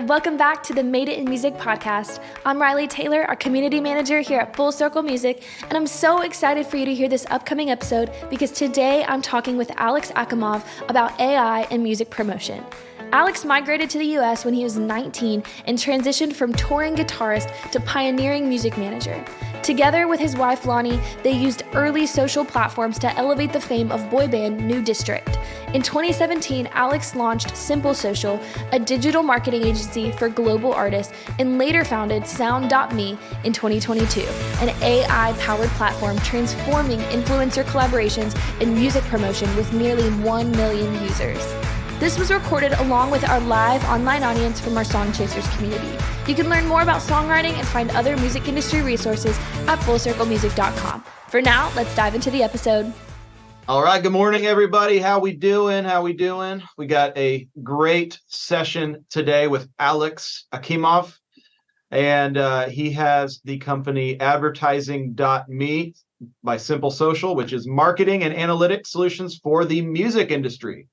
welcome back to the Made It in Music podcast. I'm Riley Taylor, our community manager here at Full Circle Music, and I'm so excited for you to hear this upcoming episode because today I'm talking with Alex Akimov about AI and music promotion. Alex migrated to the US when he was 19 and transitioned from touring guitarist to pioneering music manager. Together with his wife Lonnie, they used early social platforms to elevate the fame of boy band New District. In 2017, Alex launched Simple Social, a digital marketing agency for global artists, and later founded Sound.me in 2022, an AI-powered platform transforming influencer collaborations and music promotion with nearly 1 million users. This was recorded along with our live online audience from our Song Chasers community. You can learn more about songwriting and find other music industry resources at fullcirclemusic.com. For now, let's dive into the episode. All right, good morning, everybody. How we doing? We got a great session today with Alex Akimov, and he has the company advertising.me by Simple Social, which is marketing and analytics solutions for the music industry.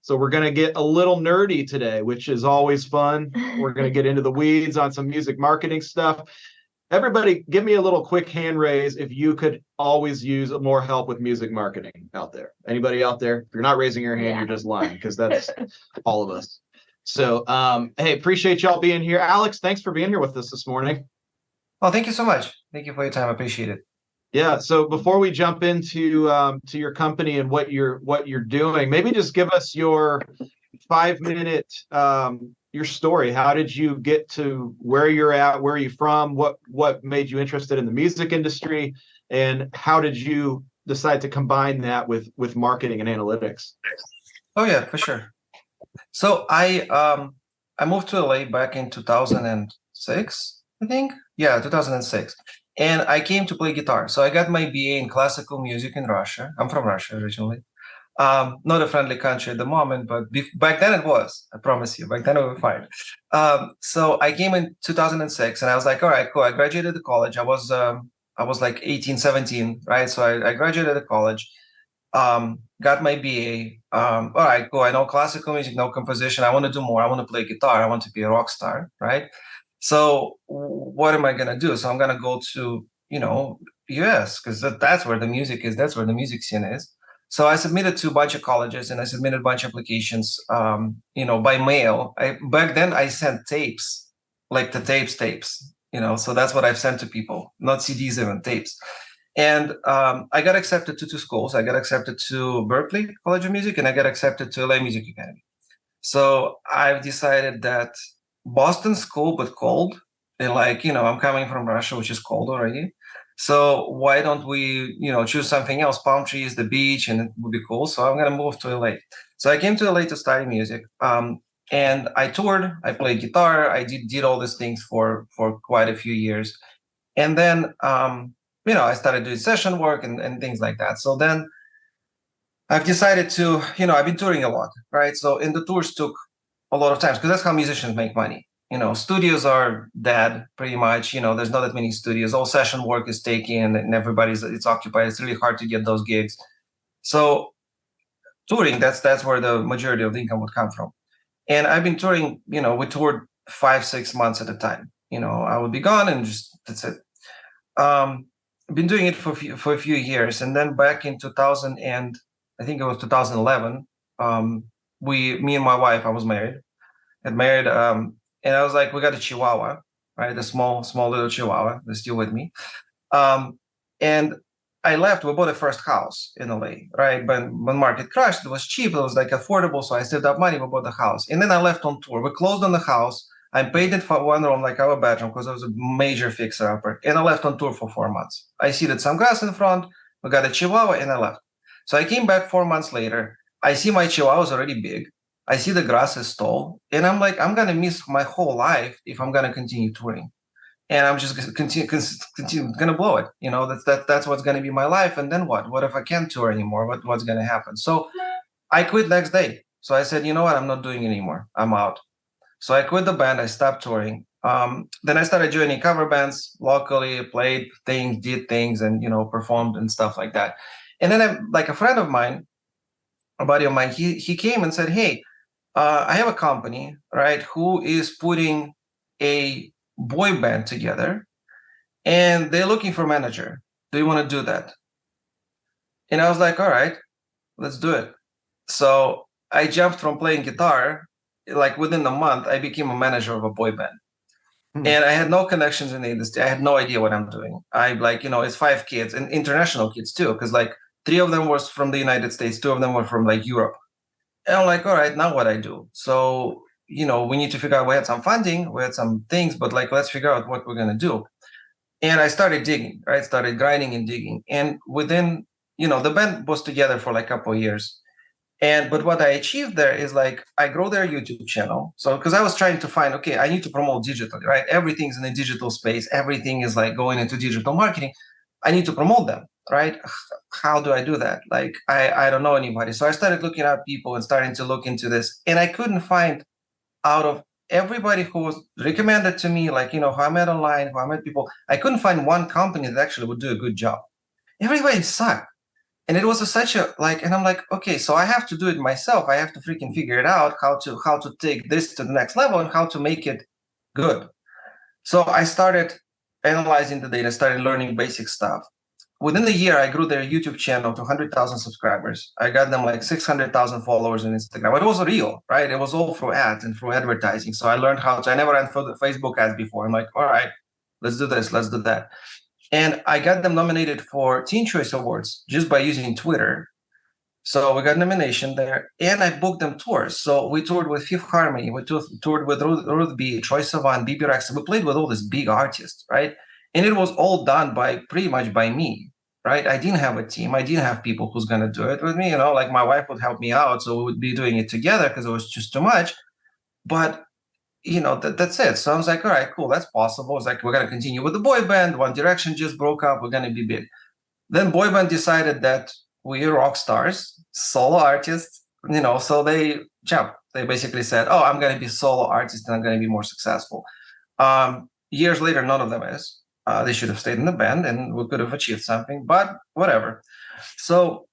So we're going to get a little nerdy today, which is always fun. We're going to get into the weeds on some music marketing stuff. Everybody, give me a little quick hand raise if you could always use more help with music marketing out there. Anybody out there? If you're not raising your hand, You're just lying, because that's all of us. So, hey, appreciate y'all being here. Alex, thanks for being here with us this morning. Oh, thank you so much. Thank you for your time. I appreciate it. Yeah. So before we jump into to your company and what you're doing, maybe just give us your 5-minute your story. How did you get to where you're at? Where are you from? What made you interested in the music industry? And how did you decide to combine that with marketing and analytics? Oh yeah, for sure. So I moved to LA back in 2006, I think. Yeah, 2006. And I came to play guitar. So I got my BA in classical music in Russia. I'm from Russia originally. Not a friendly country at the moment, but back then it was. I promise you, back then it was fine. So I came in 2006, and I was like, all right, cool. I graduated the college. I was like 18, 17, right? So I graduated the college, got my BA. All right, cool. I know classical music, no composition. I want to do more. I want to play guitar. I want to be a rock star, right? So what am I gonna do? So I'm gonna go to US, because that's where the music is. That's where the music scene is. So I submitted to a bunch of colleges, and I submitted a bunch of applications, by mail. Back then I sent tapes, like the tapes, so that's what I've sent to people, not CDs, even tapes. And I got accepted to two schools. I got accepted to Berklee College of Music, and I got accepted to LA Music Academy. So I've decided that Boston school, but cold, and I'm coming from Russia, which is cold already. So why don't we, choose something else? Palm trees, the beach, and it would be cool. So I'm gonna move to LA. So I came to LA to study music, and I toured. I played guitar. I did all these things for quite a few years, and then I started doing session work and things like that. So then I've decided to, I've been touring a lot, right? So and the tours took a lot of times, because that's how musicians make money. Studios are dead pretty much. There's not that many studios. All session work is taken and it's occupied. It's really hard to get those gigs. So touring, that's where the majority of the income would come from. And I've been touring, we toured 5-6 months at a time. I would be gone and just, that's it. I've been doing it for a few years. And then back in 2000, and I think it was 2011, me and my wife, I was married, and I was like, we got a Chihuahua, right? A small little Chihuahua. They're still with me. And I left. We bought a first house in LA, right? But when market crashed, it was cheap. It was like affordable. So I saved up money. We bought the house. And then I left on tour. We closed on the house. I paid it for one room, like our bedroom, because it was a major fixer-upper. And I left on tour for 4 months. I seeded some grass in front. We got a Chihuahua, and I left. So I came back 4 months later. I see my Chihuahua is already big. I see the grass is tall, and I'm like, I'm gonna miss my whole life if I'm gonna continue touring, and I'm just gonna blow it. That's what's gonna be my life. And then what? What if I can't tour anymore? What's gonna happen? So I quit next day. So I said, you know what? I'm not doing it anymore. I'm out. So I quit the band. I stopped touring. Then I started joining cover bands locally. Played things, did things, and performed and stuff like that. And then a friend of mine, a buddy of mine, he came and said, hey, I have a company, right, who is putting a boy band together, and they're looking for a manager. Do you want to do that? And I was like, all right, let's do it. So I jumped from playing guitar. Like within a month, I became a manager of a boy band. And I had no connections in the industry. I had no idea what I'm doing. I like, it's 5 kids and international kids too, because like 3 of them was from the United States, 2 of them were from like Europe. And I'm like, all right, now what I do? So, we need to figure out, we had some funding, we had some things, but like, let's figure out what we're going to do. And I started digging, right? Started grinding and digging. And within, the band was together for like a couple of years. But what I achieved there is like I grow their YouTube channel. So because I was trying to find, okay, I need to promote digitally, right? Everything's in the digital space. Everything is like going into digital marketing. I need to promote them, right? How do I do that? Like I don't know anybody. So I started looking at people and starting to look into this. And I couldn't find, out of everybody who was recommended to me, like, who I met online, who I met people, I couldn't find one company that actually would do a good job. Everybody sucked. And it was such a like, and I'm like, okay, so I have to do it myself. I have to freaking figure it out how to take this to the next level and how to make it good. So I started analyzing the data, started learning basic stuff. Within a year, I grew their YouTube channel to 100,000 subscribers. I got them like 600,000 followers on Instagram. It was real, right? It was all through ads and through advertising. So I learned I never ran Facebook ads before. I'm like, all right, let's do this, let's do that. And I got them nominated for Teen Choice Awards just by using Twitter. So we got nomination there, and I booked them tours. So we toured with Fifth Harmony, we toured with Ruth B, Troye Sivan, BB Rex. We played with all these big artists, right? And it was all done pretty much by me, right? I didn't have a team. I didn't have people who's going to do it with me. Like my wife would help me out. So we would be doing it together because it was just too much. But that's it. So I was like, all right, cool, that's possible. It's like, we're going to continue with the boy band. One Direction just broke up. We're going to be big. Then boy band decided that we're rock stars, solo artists, so they jumped. They basically said, oh, I'm going to be solo artist and I'm going to be more successful. Years later, none of them is. They should have stayed in the band and we could have achieved something, but whatever. So,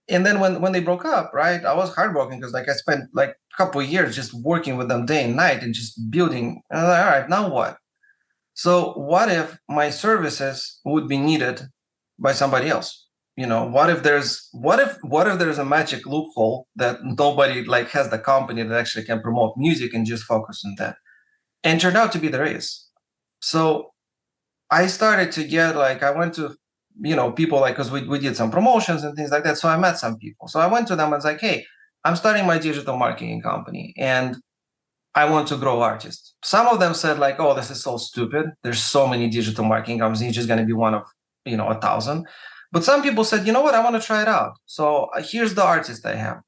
and then when they broke up, right, I was heartbroken because like I spent like a couple of years just working with them day and night and just building. And I'm like, all right, now what? So what if my services would be needed by somebody else? What if there's a magic loophole that nobody like has the company that actually can promote music and just focus on that? And turned out to be there is. So I started to get like, I went to people like, because we did some promotions and things like that. So I met some people. So I went to them and was like, hey, I'm starting my digital marketing company and I want to grow artists. Some of them said like, oh, this is so stupid. There's so many digital marketing companies. You're just going to be one of, 1,000. But some people said, you know what? I want to try it out. So here's the artist I have.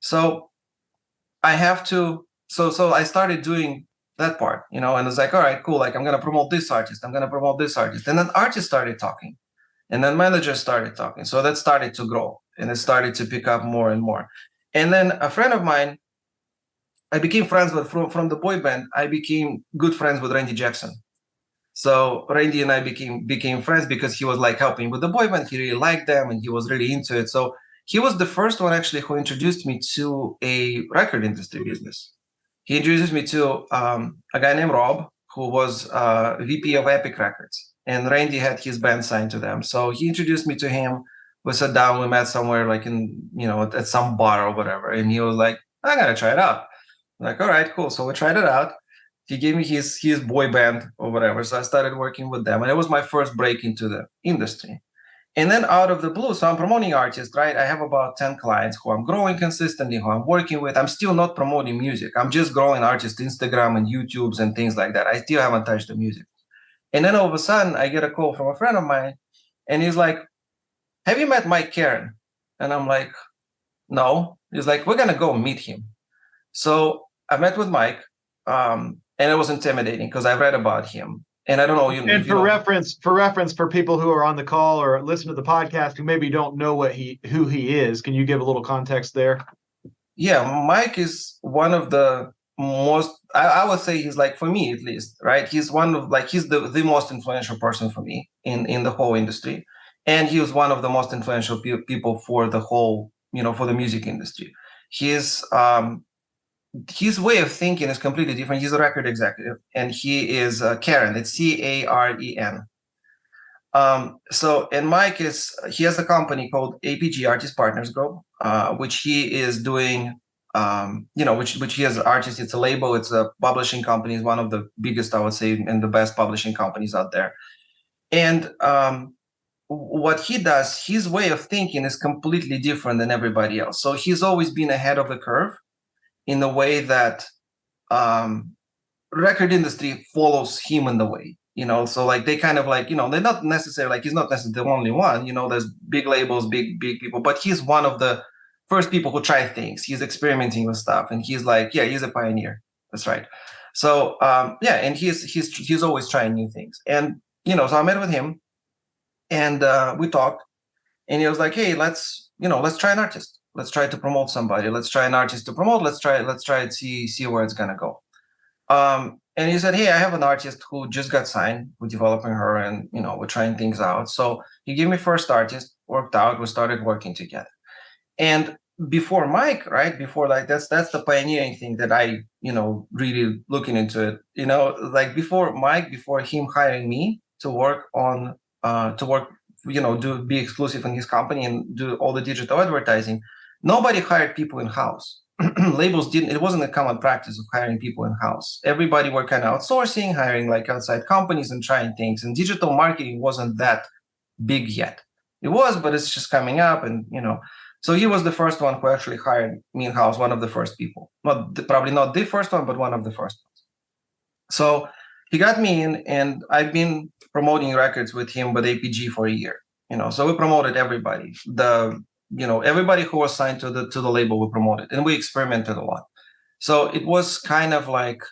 So I have to, so I started doing that part, and it's like, all right, cool. Like I'm going to promote this artist. I'm going to promote this artist. And then artists started talking. And then managers started talking. So that started to grow and it started to pick up more and more. And then a friend of mine, I became friends with from the boy band. I became good friends with Randy Jackson. So Randy and I became friends because he was like helping with the boy band. He really liked them and he was really into it. So he was the first one actually who introduced me to a record industry business. He introduced me to a guy named Rob, who was VP of Epic Records. And Randy had his band signed to them. So he introduced me to him. We sat down, we met somewhere like in, at some bar or whatever. And he was like, I gotta try it out. I'm like, all right, cool. So we tried it out. He gave me his boy band or whatever. So I started working with them. And it was my first break into the industry. And then out of the blue, so I'm promoting artists, right? I have about 10 clients who I'm growing consistently, who I'm working with. I'm still not promoting music. I'm just growing artists, Instagram and YouTubes and things like that. I still haven't touched the music. And then all of a sudden, I get a call from a friend of mine, and he's like, have you met Mike Karen? And I'm like, no. He's like, we're going to go meet him. So I met with Mike, and it was intimidating because I read about him. And I don't know. And for reference, for people who are on the call or listen to the podcast who maybe don't know who he is, can you give a little context there? Yeah, Mike is one of the most, I would say he's like, for me at least, right? He's one of like, he's the most influential person for me in the whole industry. And he was one of the most influential people for the whole, for the music industry. He's his way of thinking is completely different. He's a record executive, and he is Karen. It's Caren. And Mike he has a company called APG, Artist Partners Group, which he is doing, which he has artists. It's a label, it's a publishing company, it's one of the biggest, I would say, and the best publishing companies out there. And what he does, his way of thinking is completely different than everybody else. So he's always been ahead of the curve in the way that record industry follows him in the way. So like they kind of like, they're not necessarily like, he's not necessarily the only one, there's big labels, big people, but he's one of the first people who try things. He's experimenting with stuff, and he's like, yeah, he's a pioneer. That's right. So and he's always trying new things. And so I met with him, and we talked, and he was like, hey, let's try an artist. Let's try to promote somebody. Let's try an artist to promote. Let's try and see where it's gonna go. And he said, hey, I have an artist who just got signed. We're developing her, and we're trying things out. So he gave me first artist, worked out, we started working together. And before Mike, right? Before, like, that's the pioneering thing that I, really looking into it. Like before Mike, before him hiring me to work on be exclusive in his company and do all the digital advertising, nobody hired people in-house. Labels didn't, it wasn't a common practice of hiring people in-house. Everybody were kind of outsourcing, hiring like outside companies and trying things. And digital marketing wasn't that big yet. It was, but it's just coming up. And, so he was the first one who actually hired me in-house, one of the first people. Probably not the first one, but one of the first ones. So he got me in, and I've been promoting records with him with APG for a year. So we promoted everybody. Everybody who was signed to the label, we promoted, and we experimented a lot. So it was kind of like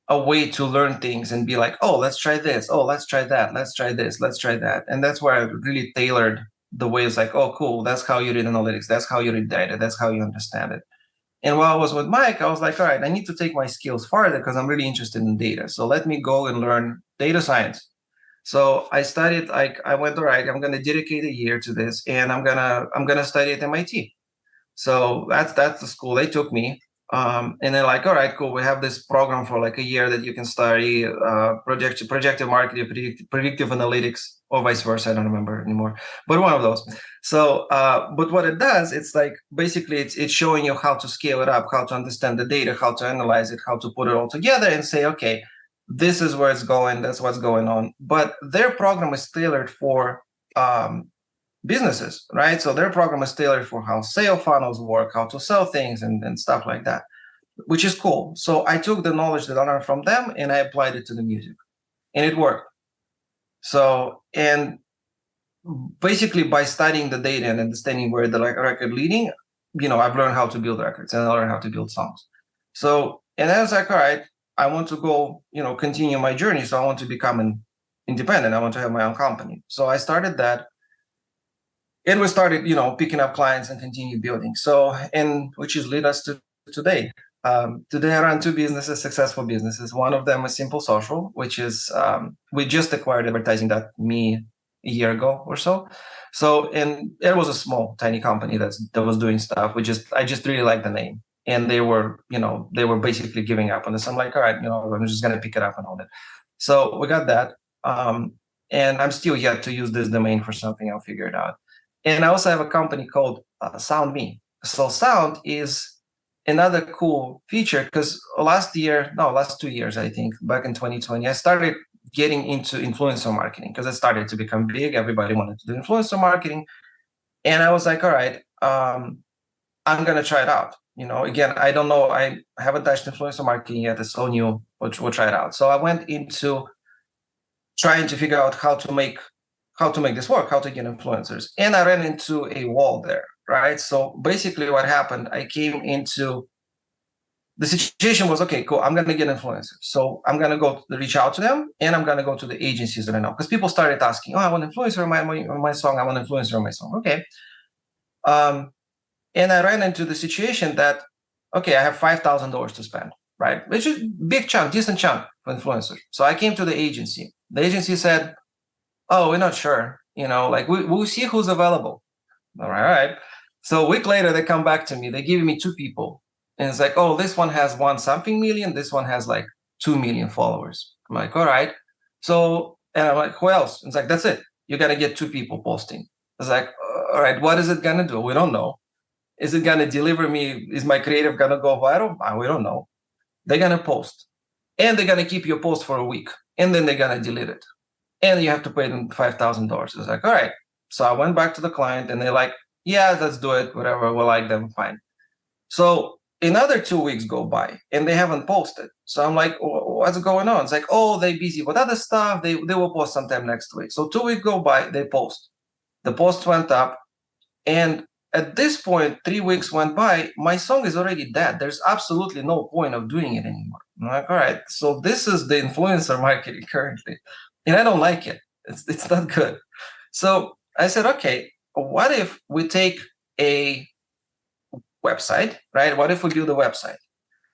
a way to learn things and be like, oh, let's try this. Oh, let's try that. Let's try this. Let's try that. And that's where I really tailored the way. It's like, oh, cool. That's how you read analytics. That's how you read data. That's how you understand it. And while I was with Mike, I was like, all right, I need to take my skills farther because I'm really interested in data. So let me go and learn data science. So I studied, I went, all right, I'm going to dedicate a year to this, and I'm going to study at MIT. So that's the school they took me. And they're like, all right, cool. We have this program for like a year that you can study projective marketing, predictive analytics, or vice versa. I don't remember anymore, but one of those. So, but what it does, it's like, basically it's showing you how to scale it up, how to understand the data, how to analyze it, how to put it all together and say, okay, this is where it's going. That's what's going on. But their program is tailored for businesses, right? So their program is tailored for how sale funnels work, how to sell things and stuff like that, which is cool. So I took the knowledge that I learned from them and I applied it to the music, and it worked. So, and basically by studying the data and understanding where the record leading, I've learned how to build records, and I learned how to build songs. So, and I was like, all right, I want to go, continue my journey. So I want to become independent. I want to have my own company. So I started that. And we started, picking up clients and continue building. So, and which is lead us to today. Today I run two businesses, successful businesses. One of them is Simple Social, which is, we just acquired advertising.me a year ago or so. So, and it was a small, tiny company that was doing stuff. I just really liked the name. And they were basically giving up on this. I'm like, all right, I'm just going to pick it up and all that. So we got that. And I'm still yet to use this domain for something. I'll figure it out. And I also have a company called SoundMe. So Sound is another cool feature because last 2 years, I think, back in 2020, I started getting into influencer marketing because it started to become big. Everybody wanted to do influencer marketing. And I was like, all right, I'm going to try it out. Again, I don't know. I haven't touched influencer marketing yet. It's so new. We'll try it out. So I went into trying to figure out how to make this work, how to get influencers. And I ran into a wall there, right? So basically what happened, I came into the situation was, okay, cool, I'm going to get influencers. So I'm going to go reach out to them, and I'm going to go to the agencies that I know. Because people started asking, oh, I want an influencer on my song. I want an influencer on my song. Okay. And I ran into the situation that, okay, I have $5,000 to spend, right? Which is big chunk, decent chunk for influencers. So I came to the agency. The agency said, oh, we're not sure. We'll see who's available. All right. So a week later, they come back to me. They give me two people. And it's like, oh, this one has 1 something million. This one has like 2 million followers. I'm like, all right. So, and I'm like, who else? It's like, that's it. You got to get 2 people posting. It's like, all right, what is it going to do? We don't know. Is it going to deliver me? Is my creative going to go viral? We don't know. They're going to post. And they're going to keep your post for a week. And then they're going to delete it. And you have to pay them $5,000. It's like, all right. So I went back to the client and they're like, yeah, let's do it. Whatever. We like them. Fine. So another 2 weeks go by and they haven't posted. So I'm like, what's going on? It's like, oh, they're busy with other stuff. They will post sometime next week. So 2 weeks go by, they post. The post went up. And at this point, 3 weeks went by, my song is already dead. There's absolutely no point of doing it anymore. I'm like, all right, so this is the influencer marketing currently. And I don't like it. It's not good. So I said, okay, what if we take a website, right? What if we build a website?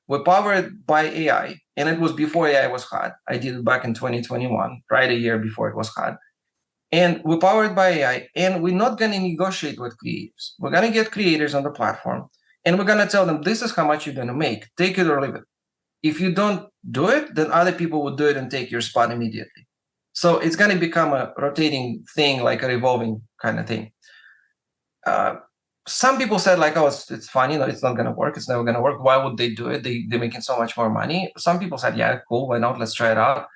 We power it by AI, and it was before AI was hot. I did it back in 2021, right? A year before it was hot. And we power it by AI, and we're not going to negotiate with creators. We're going to get creators on the platform, and we're going to tell them, this is how much you're going to make. Take it or leave it. If you don't do it, then other people will do it and take your spot immediately. So it's going to become a rotating thing, like a revolving kind of thing. Some people said like, oh, it's funny, it's not going to work. It's never going to work. Why would they do it? They're making so much more money. Some people said, yeah, cool. Why not? Let's try it out.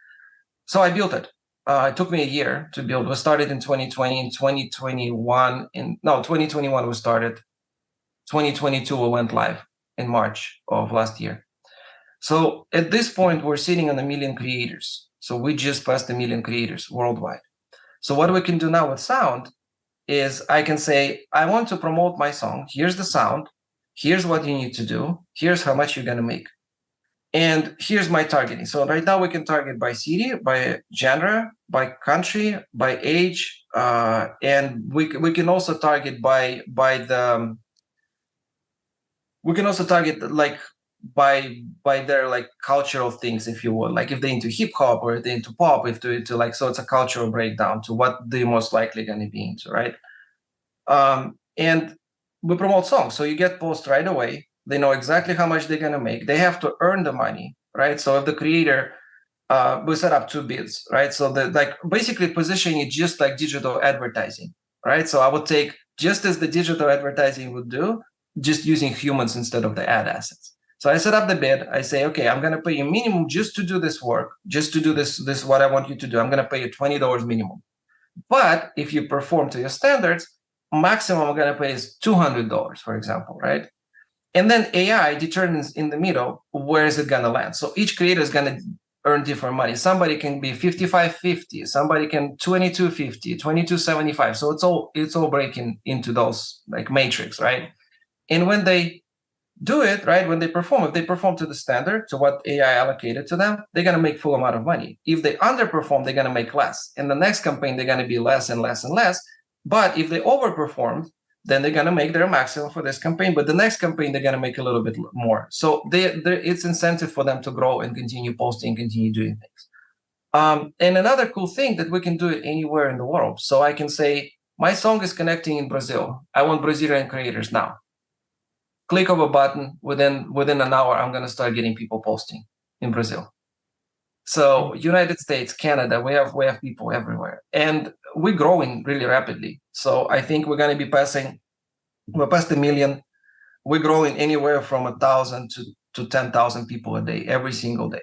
So I built it. It took me a year to build. We started in 2020, in 2021. 2021 we started. 2022 we went live in March of last year. So at this point, we're sitting on 1 million creators. So we just passed 1 million creators worldwide. So what we can do now with sound is I can say, I want to promote my song. Here's the sound. Here's what you need to do. Here's how much you're going to make. And here's my targeting. So right now we can target by city, by genre, by country, by age, and we can also target by the. We can also target like by their like cultural things, if you will, like if they're into hip hop or they're into pop, if they're into like, so it's a cultural breakdown to what they're most likely going to be into, right? And we promote songs, so you get posts right away. They know exactly how much they're going to make. They have to earn the money, right? So if the creator, we set up 2 bids, right? So the like basically positioning it just like digital advertising, right? So I would take just as the digital advertising would do, just using humans instead of the ad assets. So I set up the bid. I say, okay, I'm going to pay you minimum just to do this work, just to do this what I want you to do. I'm going to pay you $20 minimum. But if you perform to your standards, maximum I'm going to pay is $200, for example, right? And then AI determines in the middle, where is it going to land? So each creator is going to earn different money. Somebody can be $55.50, somebody can $22.50, $22.75. So it's all breaking into those like matrix, right? And when they do it, right, when they perform, if they perform to the standard, to what AI allocated to them, they're going to make full amount of money. If they underperform, they're going to make less. In the next campaign, they're going to be less and less and less. But if they overperform, then they're going to make their maximum for this campaign. But the next campaign, they're going to make a little bit more. So it's incentive for them to grow and continue posting, continue doing things. And another cool thing that we can do it anywhere in the world. So I can say, my song is connecting in Brazil. I want Brazilian creators now. Click of a button, within an hour, I'm going to start getting people posting in Brazil. So United States, Canada, we have people everywhere, and we're growing really rapidly. So I think we're going to be past 1 million. We're growing anywhere from 1,000 to 10,000 people a day, every single day.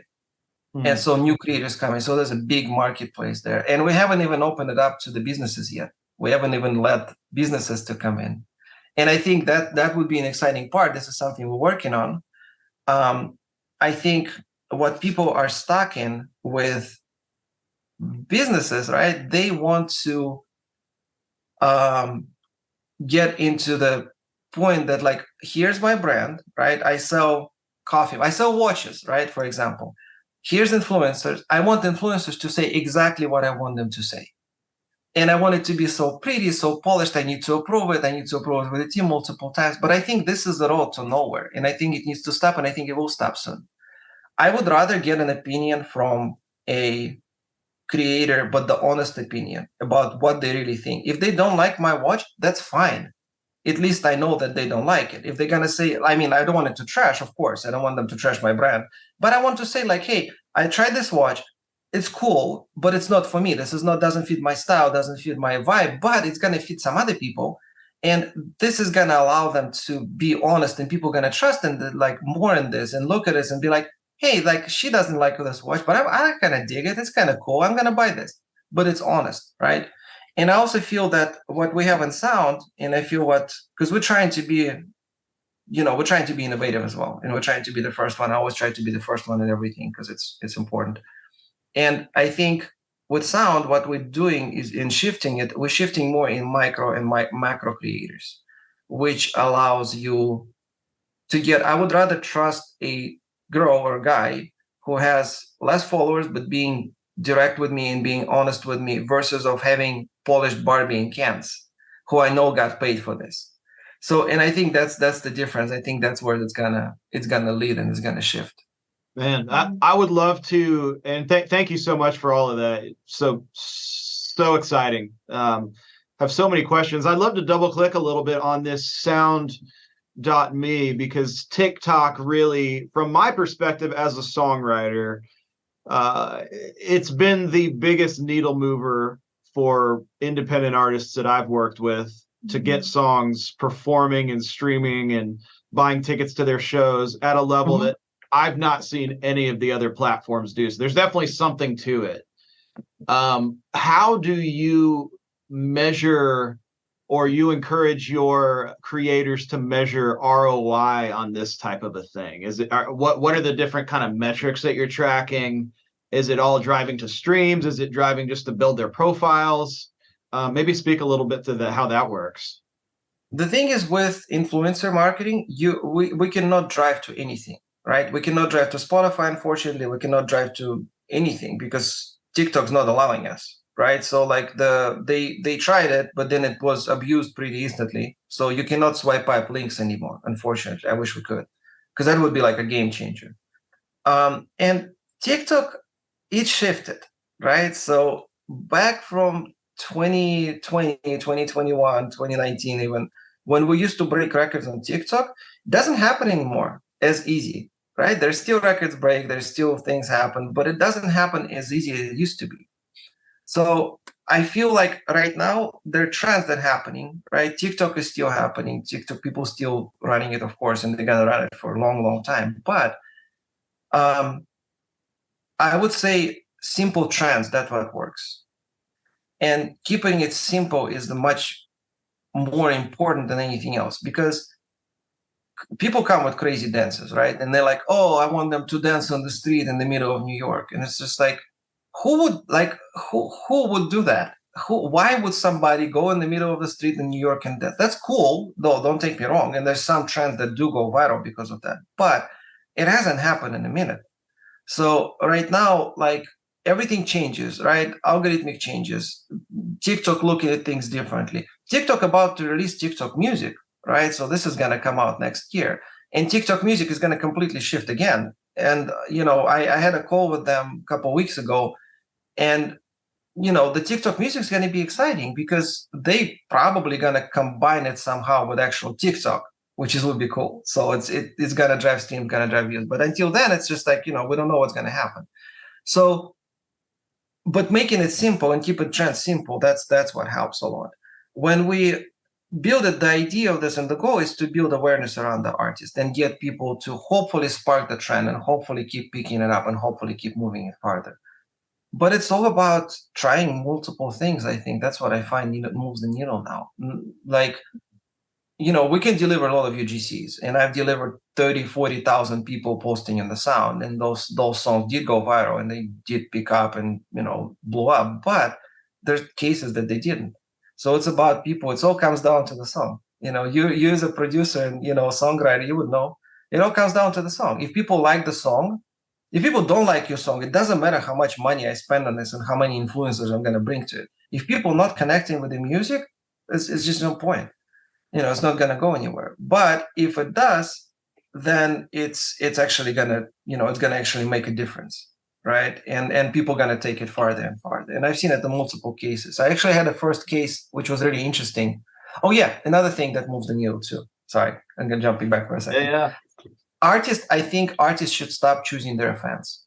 Mm-hmm. And so new creators coming. So there's a big marketplace there, and we haven't even opened it up to the businesses yet. We haven't even let businesses to come in. And I think that would be an exciting part. This is something we're working on. I think what people are stuck in with businesses, right? They want to get into the point that like, here's my brand, right? I sell coffee. I sell watches, right? For example, here's influencers. I want influencers to say exactly what I want them to say. And I want it to be so pretty, so polished. I need to approve it. I need to approve it with the team multiple times. But I think this is the road to nowhere. And I think it needs to stop. And I think it will stop soon. I would rather get an opinion from a creator, but the honest opinion about what they really think. If they don't like my watch, that's fine. at least I know that they don't like it. If they're gonna say, I mean, I don't want it to trash, of course. I don't want them to trash my brand, but I want to say like, hey, I tried this watch. It's cool, but it's not for me. This is not doesn't fit my style, doesn't fit my vibe, but it's gonna fit some other people, and this is gonna allow them to be honest, and people gonna trust in the, like more in this and look at this and be like, hey, like she doesn't like this watch, but I kind of dig it. It's kind of cool. I'm gonna buy this, but it's honest, right? And I also feel that what we have in sound, and I feel because we're trying to be, we're trying to be innovative as well, and we're trying to be the first one. I always try to be the first one in everything because it's important. And I think with sound, what we're doing is in shifting it, we're shifting more in micro and macro creators, which allows you to get, I would rather trust a girl or guy who has less followers, but being direct with me and being honest with me versus of having polished Barbie and Kens, who I know got paid for this. So, and I think that's the difference. I think that's where it's gonna lead and it's gonna shift. Man, I would love to, and thank you so much for all of that. So exciting. Have so many questions. I'd love to double click a little bit on this sound.me, because TikTok really, from my perspective as a songwriter, it's been the biggest needle mover for independent artists that I've worked with to get songs performing and streaming and buying tickets to their shows at a level that I've not seen any of the other platforms do. So there's definitely something to it. How do you measure, or you encourage your creators to measure ROI on this type of a thing? Is it what are the different kind of metrics that you're tracking? Is it all driving to streams? Is it driving just to build their profiles? Maybe speak a little bit to how that works. The thing is with influencer marketing, we cannot drive to anything. Right? We cannot drive to Spotify, unfortunately. We cannot drive to anything because TikTok's not allowing us, right? So like they tried it, but then it was abused pretty instantly. So you cannot swipe up links anymore, unfortunately. I wish we could, because that would be like a game changer. And TikTok, it shifted, right? So back from 2020, 2021, 2019, even when we used to break records on TikTok, it doesn't happen anymore as easy, right? There's still records break, there's still things happen, but it doesn't happen as easy as it used to be. So I feel like right now there are trends that are happening, right? TikTok is still happening. TikTok, people still running it, of course, and they're gonna run it for a long, long time. But I would say simple trends, that's what works. And keeping it simple is the much more important than anything else, because people come with crazy dances, right? And they're like, oh, I want them to dance on the street in the middle of New York. And it's just like, who would do that? Why would somebody go in the middle of the street in New York and dance? That's cool, though, don't take me wrong. And there's some trends that do go viral because of that, but it hasn't happened in a minute. So right now, like everything changes, right? Algorithmic changes. TikTok looking at things differently. TikTok about to release TikTok music, right? So this is going to come out next year, and TikTok music is going to completely shift again. And I had a call with them a couple of weeks ago, and the TikTok music is going to be exciting because they probably going to combine it somehow with actual TikTok, which would be cool. So it's going to drive stream, going to drive views. But until then, it's just like, we don't know what's going to happen. So, but making it simple and keep it trend simple, that's what helps a lot. When we build it, the idea of this and the goal is to build awareness around the artist and get people to hopefully spark the trend and hopefully keep picking it up and hopefully keep moving it farther. But it's all about trying multiple things. I think that's what I find moves the needle now. Like, we can deliver a lot of UGCs, and I've delivered 30, 40,000 people posting in the sound, and those songs did go viral and they did pick up and, blew up, but there's cases that they didn't. So it's about people. It all comes down to the song. You as a producer and, songwriter, you would know, it all comes down to the song. If people like the song, if people don't like your song, it doesn't matter how much money I spend on this and how many influencers I'm going to bring to it. If people not connecting with the music, it's just no point. It's not going to go anywhere. But if it does, then it's actually going to, it's going to actually make a difference, right? And people are going to take it farther and farther. And I've seen it in multiple cases. I actually had a first case, which was really interesting. Oh yeah, another thing that moves the needle too. Sorry, I'm gonna jumping back for a second. Yeah. I think artists should stop choosing their fans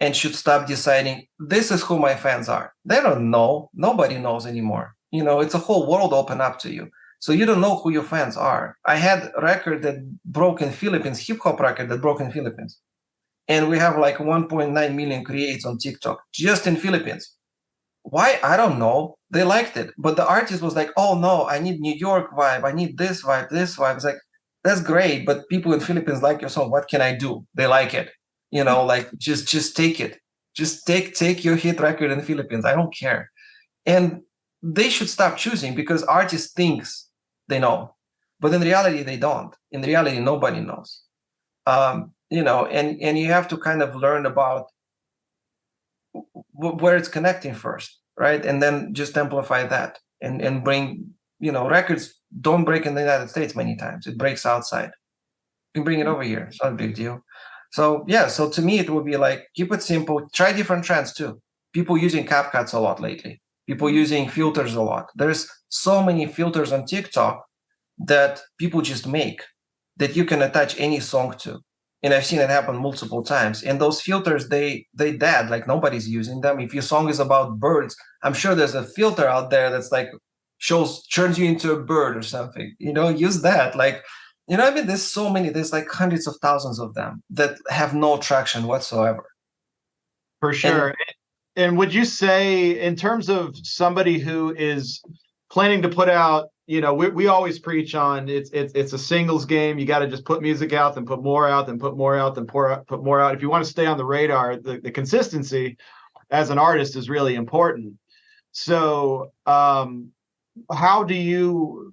and should stop deciding this is who my fans are. They don't know. Nobody knows anymore. It's a whole world open up to you. So you don't know who your fans are. I had a record that broke in Philippines, hip hop record that broke in Philippines. And we have like 1.9 million creates on TikTok, just in Philippines. Why? I don't know. They liked it. But the artist was like, oh no, I need New York vibe. I need this vibe, this vibe. It's like, that's great. But people in Philippines like your song. What can I do? They like it. Like just take it. Just take your hit record in the Philippines. I don't care. And they should stop choosing because artists thinks they know. But in reality, they don't. In reality, nobody knows. And you have to kind of learn about where it's connecting first, right? And then just amplify that and bring, records don't break in the United States many times. It breaks outside. You can bring it over here. It's not a big deal. So yeah, so to me, it would be like, keep it simple, try different trends too. People using CapCuts a lot lately. People using filters a lot. There's so many filters on TikTok that people just make that you can attach any song to. And I've seen it happen multiple times. And those filters, they dead, like nobody's using them. If your song is about birds, I'm sure there's a filter out there that's like turns you into a bird or something. Use that. Like, there's like hundreds of thousands of them that have no traction whatsoever. For sure. And would you say, in terms of somebody who is planning to put out, we always preach on it's a singles game. You got to just put music out, then put more out, then put more out, then put more out. If you want to stay on the radar, the consistency as an artist is really important. So how do you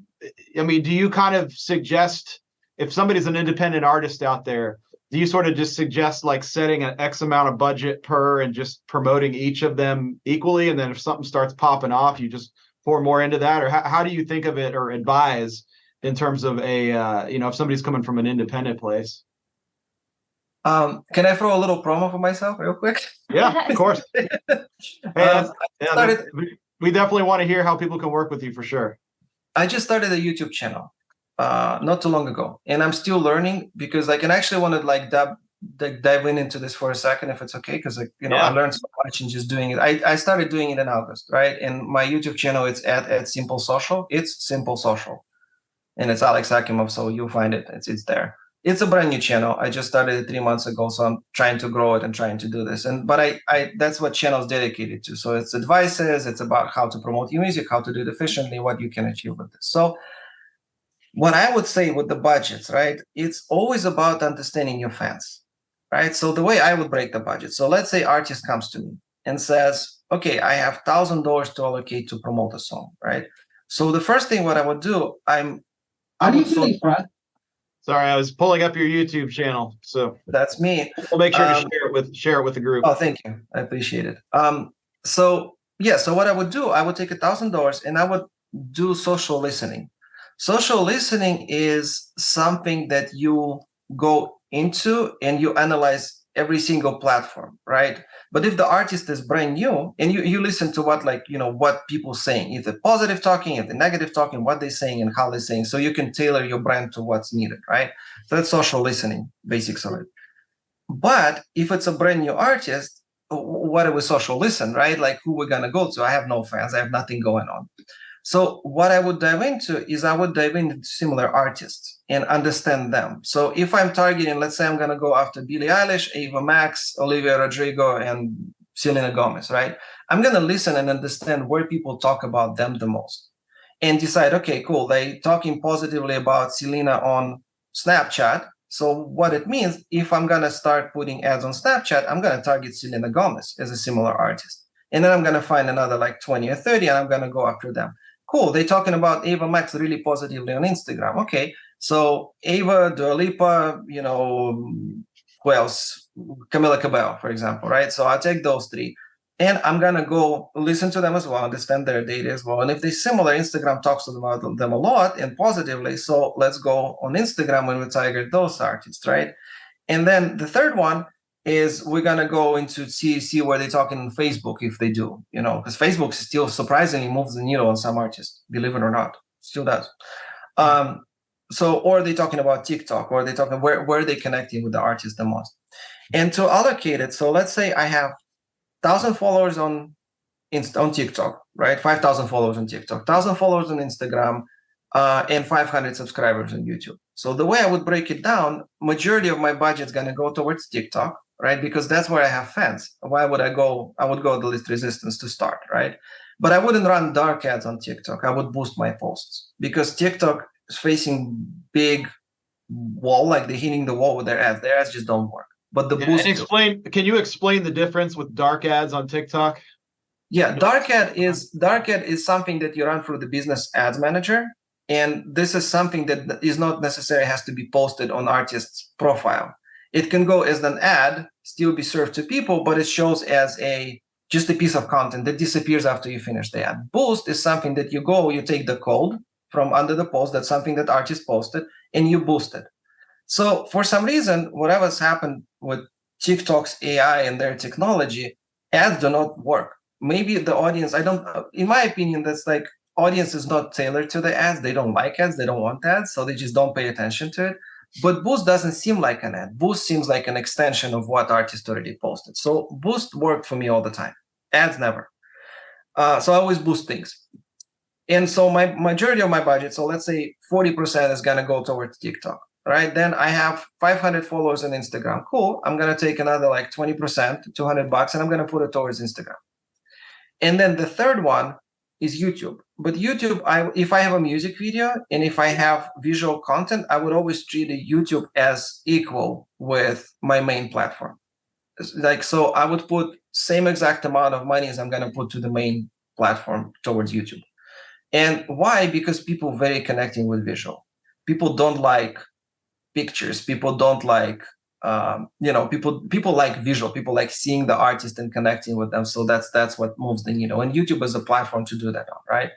kind of suggest, if somebody's an independent artist out there, do you sort of just suggest like setting an X amount of budget per and just promoting each of them equally? And then if something starts popping off, you just pour more into that? Or how do you think of it or advise in terms of if somebody's coming from an independent place? Can I throw a little promo for myself real quick? Yeah, of course. We definitely want to hear how people can work with you for sure. I just started a YouTube channel not too long ago, and I'm still learning because I actually want to dive into this for a second, if it's okay, because I learned so much in just doing it. I started doing it in August, right? And my YouTube channel, it's at Simple Social. It's Simple Social, and it's Alex Akimov, so you'll find it. It's there. It's a brand new channel. I just started it 3 months ago, so I'm trying to grow it and trying to do this. But I that's what channel is dedicated to. So it's advices. It's about how to promote your music, how to do it efficiently, what you can achieve with this. So what I would say with the budgets, right? It's always about understanding your fans, right? So the way I would break the budget. So let's say artist comes to me and says, okay, I have $1,000 to allocate to promote a song, right? So the first thing what I would do, Sorry, I was pulling up your YouTube channel. So that's me. We'll make sure to share it with the group. Oh, thank you. I appreciate it. So what I would do, I would take $1,000 and I would do social listening. Social listening is something that you go into and you analyze every single platform, right? But if the artist is brand new and you listen to what people saying, either positive talking, either negative talking, what they're saying and how they're saying, so you can tailor your brand to what's needed, right? So that's social listening, basics of it. But if it's a brand new artist, what do we social listen, right? Like who we're gonna go to? I have no fans, I have nothing going on. So what I would dive into is I would dive into similar artists and understand them. So if I'm targeting, let's say I'm going to go after Billie Eilish, Ava Max, Olivia Rodrigo, and Selena Gomez, right? I'm going to listen and understand where people talk about them the most and decide, okay, cool. They talking positively about Selena on Snapchat. So what it means, if I'm going to start putting ads on Snapchat, I'm going to target Selena Gomez as a similar artist. And then I'm going to find another like 20 or 30 and I'm going to go after them. Cool. They're talking about Ava Max really positively on Instagram. Okay. So Ava, Dua Lipa, who else? Camila Cabello, for example, right? So I'll take those three and I'm going to go listen to them as well, understand their data as well. And if they're similar, Instagram talks about them a lot and positively. So let's go on Instagram when we target those artists, right? And then the third one is we're going to go into see where they're talking on Facebook if they do, because Facebook still surprisingly moves the needle on some artists, believe it or not. still does. So, or they're talking about TikTok, or they're talking where are they connecting with the artist the most. And to allocate it, so let's say I have 1,000 followers on TikTok, right? 5,000 followers on TikTok, 1,000 followers on Instagram, and 500 subscribers on YouTube. So the way I would break it down, majority of my budget is going to go towards TikTok, right? Because that's where I have fans. Why would I go? I would go the least resistance to start, right? But I wouldn't run dark ads on TikTok. I would boost my posts because TikTok is facing big wall, like they're hitting the wall with their ads. Their ads just don't work. But the boost. Can you explain the difference with dark ads on TikTok? Yeah, dark ad is something that you run through the business ads manager. And this is something that is not necessarily has to be posted on artist's profile. It can go as an ad, still be served to people, but it shows as just a piece of content that disappears after you finish the ad. Boost is something that you take the code from under the post, that's something that artist posted, and you boost it. So for some reason, whatever's happened with TikTok's AI and their technology, ads do not work. Maybe the audience, in my opinion, that's like, audience is not tailored to the ads. They don't like ads. They don't want ads. So they just don't pay attention to it. But Boost doesn't seem like an ad. Boost seems like an extension of what artist already posted. So Boost worked for me all the time. Ads never. So I always boost things. And so my majority of my budget, so let's say 40% is going to go towards TikTok, right? Then I have 500 followers on Instagram. Cool. I'm going to take another like 20%, $200, and I'm going to put it towards Instagram. And then the third one is YouTube. But YouTube, if I have a music video and if I have visual content, I would always treat YouTube as equal with my main platform. Like, so I would put same exact amount of money as I'm going to put to the main platform towards YouTube. And why? Because people very connecting with visual. People don't like pictures. People don't like, people like visual. People like seeing the artist and connecting with them. So that's what moves the needle. And YouTube is a platform to do that on, right?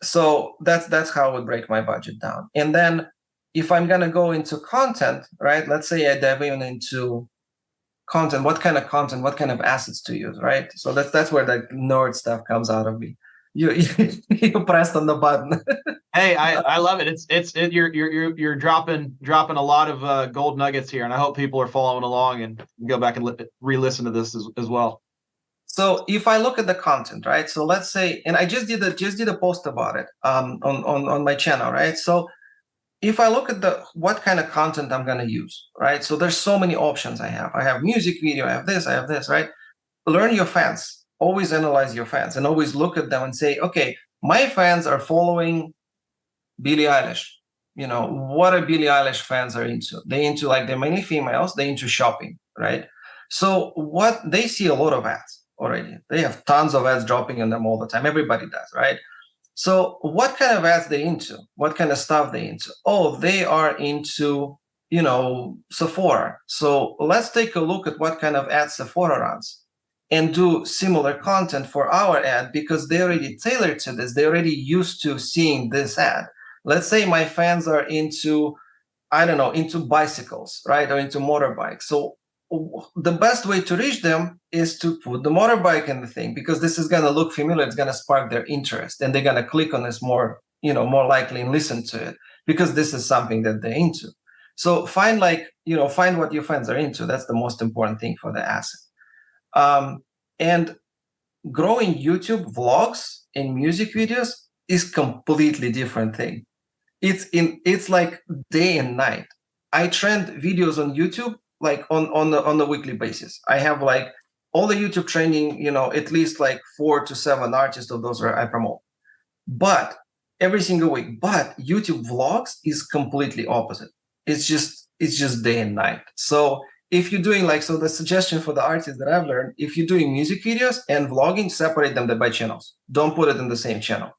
So that's how I would break my budget down. And then if I'm gonna go into content, right? Let's say I dive into content. What kind of content? What kind of assets to use, right? So that's where the nerd stuff comes out of me. You pressed on the button. Hey, I love it. You're dropping a lot of gold nuggets here, and I hope people are following along and go back and re-listen to this as well. So if I look at the content, right? So let's say, and I just did a post about it on my channel, right? So if I look at what kind of content I'm going to use, right? So there's so many options I have. I have music video, I have this, right? Learn your fans. Always analyze your fans and always look at them and say, okay, my fans are following Billie Eilish. What are Billie Eilish fans are into? They're mainly females. They're into shopping, right? So what they see a lot of ads already. They have tons of ads dropping on them all the time. Everybody does, right? So what kind of ads they into? What kind of stuff they into? Oh, they are into, Sephora. So let's take a look at what kind of ads Sephora runs and do similar content for our ad because they already tailored to this. They're already used to seeing this ad. Let's say my fans are into bicycles, right? Or into motorbikes. So the best way to reach them is to put the motorbike in the thing because this is going to look familiar. It's going to spark their interest and they're going to click on this more likely and listen to it because this is something that they're into. So find what your fans are into. That's the most important thing for the asset. And growing YouTube vlogs and music videos is completely different thing. It's like day and night. I trend videos on YouTube like on a weekly basis. I have like all the YouTube trending, at least like 4 to 7 artists of those I promote. But every single week. But YouTube vlogs is completely opposite. It's just day and night. So if you're doing the suggestion for the artists that I've learned, if you're doing music videos and vlogging, separate them by channels. Don't put it in the same channel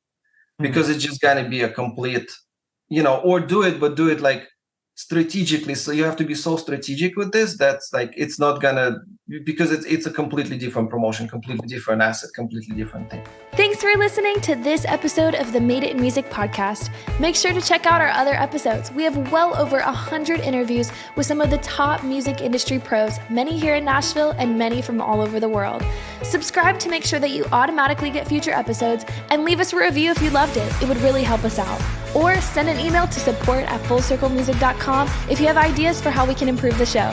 because it's just going to be a complete, or do it like strategically. So you have to be so strategic with this. That's like, it's not going to because it's a completely different promotion, completely different asset, completely different thing. Thanks for listening to this episode of the Made It in Music podcast. Make sure to check out our other episodes. We have well over 100 interviews with some of the top music industry pros, many here in Nashville and many from all over the world. Subscribe to make sure that you automatically get future episodes, and leave us a review if you loved it. It would really help us out. Or send an email to support@fullcirclemusic.com if you have ideas for how we can improve the show.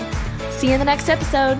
See you in the next episode.